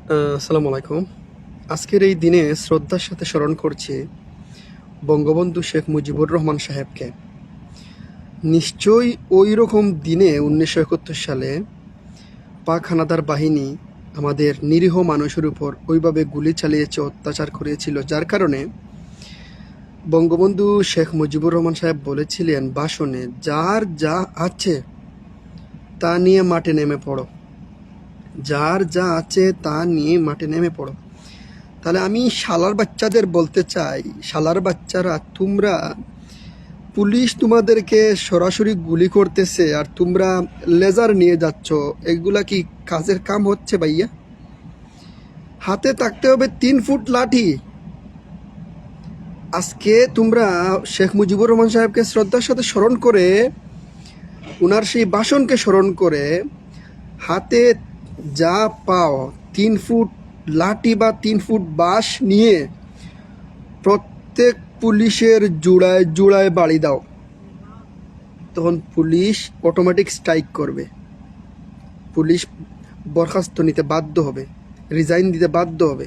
আসসালামু আলাইকুম। আজকের এই দিনে শ্রদ্ধার সাথে স্মরণ করছি বঙ্গবন্ধু শেখ মুজিবুর রহমান সাহেবকে। নিশ্চয়ই ওই রকম দিনে 1971 সালে পাক হানাদার বাহিনী আমাদের নিরীহ মানুষের উপর ওইভাবে গুলি চালিয়েছে, অত্যাচার করেছিল, যার কারণে বঙ্গবন্ধু শেখ মুজিবুর রহমান সাহেব বলেছিলেন ভাষণে, যার যা আছে তা নিয়ে মাঠে নেমে পড়ো, যার যা আছে তা নিয়ে মাঠে নেমে পড়ো। তাহলে আমি শালার বাচ্চাদের বলতে চাই, শালার বাচ্চারা, তোমরা, পুলিশ তোমাদেরকে সরাসরি গুলি করতেছে আর তোমরা লেজার নিয়ে যাচ্ছ, এগুলা কি কাজের কাম হচ্ছে ভাইয়া? হাতে থাকতে হবে 3 ফুট লাঠি। আজকে তোমরা শেখ মুজিবুর রহমান সাহেবকে শ্রদ্ধার সাথে স্মরণ করে, ওনার সেই ভাষণকে স্মরণ করে, হাতে যা পাও 3 ফুট লাঠি বা 3 ফুট বাঁশ নিয়ে প্রত্যেক পুলিশের জোড়ায় জোড়ায় বাড়ি দাও। তখন পুলিশ অটোমেটিক স্ট্রাইক করবে, পুলিশ বরখাস্ত নিতে বাধ্য হবে, রিজাইন দিতে বাধ্য হবে।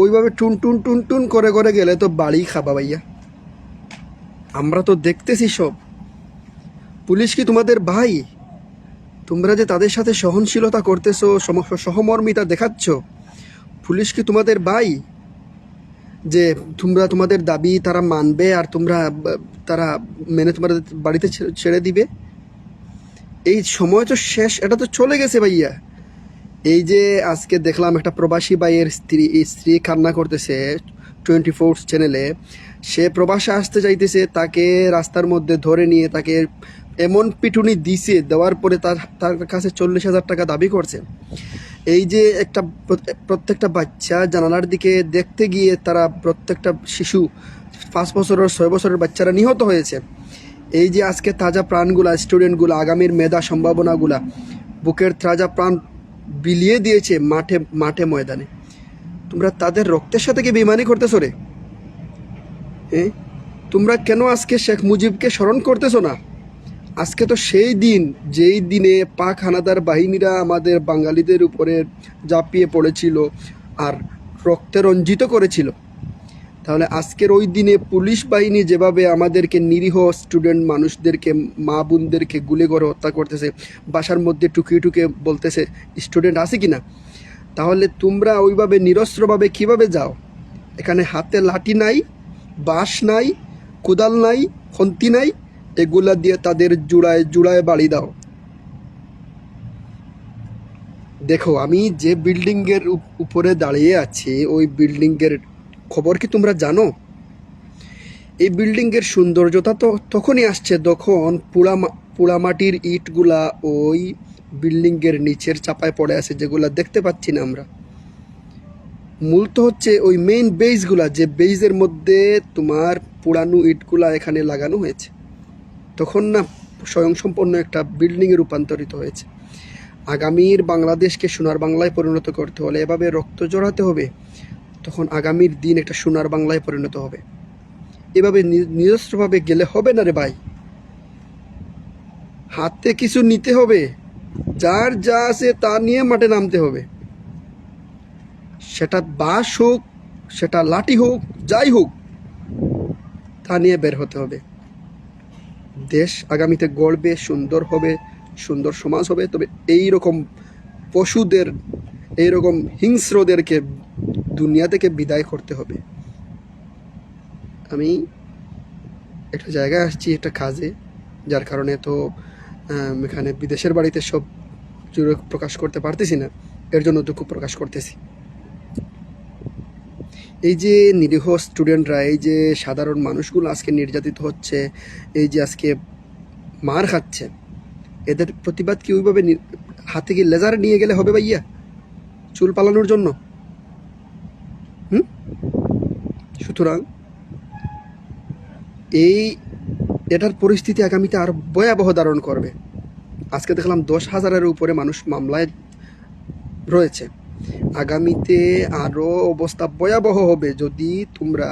ওইভাবে টুন টুন টুন টুন করে করে গেলে তো বাড়ি খাবা ভাইয়া। আমরা তো দেখতেছি সব। পুলিশ কি তোমাদের ভাই? তোমরা যে তাদের সাথে সহনশীলতা করতেছো, সহমর্মিতা দেখাচ্ছ, পুলিশ কি তোমাদের ভাই যে তোমরা তোমাদের দাবি তারা মানবে আর তারা মেনে তোমাদের বাড়িতে ছেড়ে দিবে? এই সময় তো শেষ, এটা তো চলে গেছে ভাইয়া। এই যে আজকে দেখলাম একটা প্রবাসী ভাইয়ের স্ত্রী কান্না করতেছে 24 চ্যানেলে। সে প্রবাসে আসতে চাইতেছে, তাকে রাস্তার মধ্যে ধরে নিয়ে তাকে এমন পিটুনি দিছে, দেওয়ার পরে তার কাছে 40,000 টাকা দাবি করছে। এই যে প্রত্যেকটা বাচ্চা জানালার দিকে দেখতে গিয়ে তারা প্রত্যেকটা শিশু 5 বছরের 6 বছরের বাচ্চারা নিহত হয়েছে। এই যে আজকে তাজা প্রাণগুলা, স্টুডেন্টগুলো, আগামীর মেধা সম্ভাবনাগুলা বুকের তাজা প্রাণ বিলিয়ে দিয়েছে মাঠে মাঠে ময়দানে, তোমরা তাদের রক্তের সাথে কি বেইমানি করতেছো রে? হ্যাঁ, তোমরা কেন আজকে শেখ মুজিবকে স্মরণ করতেছো না? আজকে তো সেই দিন, যেই দিনে পাক হানাদার বাহিনীরা আমাদের বাঙালিদের উপরে ঝাঁপিয়ে পড়েছিল আর রক্তে রঞ্জিত করেছিল। তাহলে আজকের ওই দিনে পুলিশ বাহিনী যেভাবে আমাদেরকে, নিরীহ স্টুডেন্ট মানুষদেরকে, মা বোনদেরকে গুলি করে হত্যা করতেছে, বাসার মধ্যে টুকিয়ে টুকিয়ে বলতেছে স্টুডেন্ট আছে কি না, তাহলে তোমরা ওইভাবে নিরস্ত্রভাবে কিভাবে যাও? এখানে হাতে লাঠি নাই, বাঁশ নাই, কোদাল নাই, খন্তি নাই, এগুলা দিয়ে তাদের জোড়ায় জোড়ায় বাড়ি দাও। দেখো, আমি যে বিল্ডিংয়ের উপরে দাঁড়িয়ে আছি, ওই বিল্ডিংয়ের খবর কি তোমরা জানো? এই বিল্ডিংয়ের সৌন্দর্যতা তো তখনই আসছে যখন পোড়ামাটির ইটগুলা ওই বিল্ডিংয়ের নিচের চাপায় পড়ে আছে, যেগুলা দেখতে পাচ্ছি না আমরা। মূলত হচ্ছে ওই মেইন বেসগুলা, যে বেসের মধ্যে তোমার পুরানো ইটগুলা এখানে লাগানো হয়েছে, তখন না স্বয়ংসম্পন্ন একটা বিল্ডিংয়ে রূপান্তরিত হয়েছে। আগামীর বাংলাদেশকে সোনার বাংলায় পরিণত করতে হলে এভাবে রক্ত জড়াতে হবে, তখন আগামীর দিন একটা সোনার বাংলায় পরিণত হবে। এভাবে নিজস্বভাবে গেলে হবে না রে ভাই। হাতে কিছু নিতে হবে, যার যা আছে তা নিয়ে মাঠে নামতে হবে। সেটা বাঁশ হোক, সেটা লাঠি হোক, যাই হোক, তা নিয়ে বের হতে হবে। দেশ আগামীতে গড়বে, সুন্দর হবে, সুন্দর সমাজ হবে। তবে এই রকম পশুদের, এইরকম হিংস্রদেরকে দুনিয়া থেকে বিদায় করতে হবে। আমি একটা জায়গায় আসছি, একটা কাজে, যার কারণে তো এখানে বিদেশের বাড়িতে সব জুড়ে প্রকাশ করতে পারতেছি না, এর জন্য দুঃখ প্রকাশ করতেছি। এই যে নিরীহ স্টুডেন্টরা, এই যে সাধারণ মানুষগুলো আজকে নির্যাতিত হচ্ছে, এই যে আজকে মার খাচ্ছে, এদের প্রতিবাদ কি ওইভাবে হাতে কি লেজার নিয়ে গেলে হবে ভাইয়া চুল পালানোর জন্য? হুম, সুতরাং এটার পরিস্থিতি আগামীতে আরো ভয়াবহ ধারণ করবে। আজকে দেখলাম 10,000-এর উপরে মানুষ মামলায় রয়েছে। আগামীতে আরো অবস্থা ভয়াবহ হবে যদি তোমরা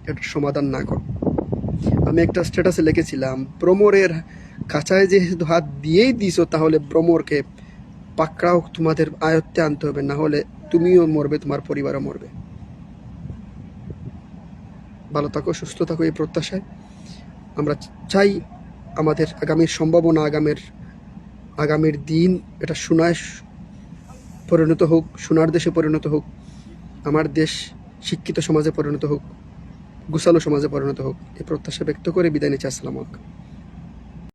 এটার সমাধান না করো। আমি একটা স্ট্যাটাসে লিখেছিলাম, ভ্রমরের কাছায় যেহেতু হাত দিয়েই দিছো, তাহলে ভ্রমরকে পাকড়াও তোমাদের আয়ত্তে আনতে হবে, না হলে তুমিও মরবে, তোমার পরিবারও মরবে। ভালো থাকো, সুস্থ থাকো, এই প্রত্যাশায় আমরা চাই আমাদের আগামীর সম্ভাবনা, আগামীর দিন এটা সোনায় পরিণত হোক, সোনার দেশে পরিণত হোক, আমার দেশ শিক্ষিত সমাজে পরিণত হোক, গুছালো সমাজে পরিণত হোক। এই প্রত্যাশা ব্যক্ত করে বিদায় নিচ্ছি। আসসালামু আলাইকুম।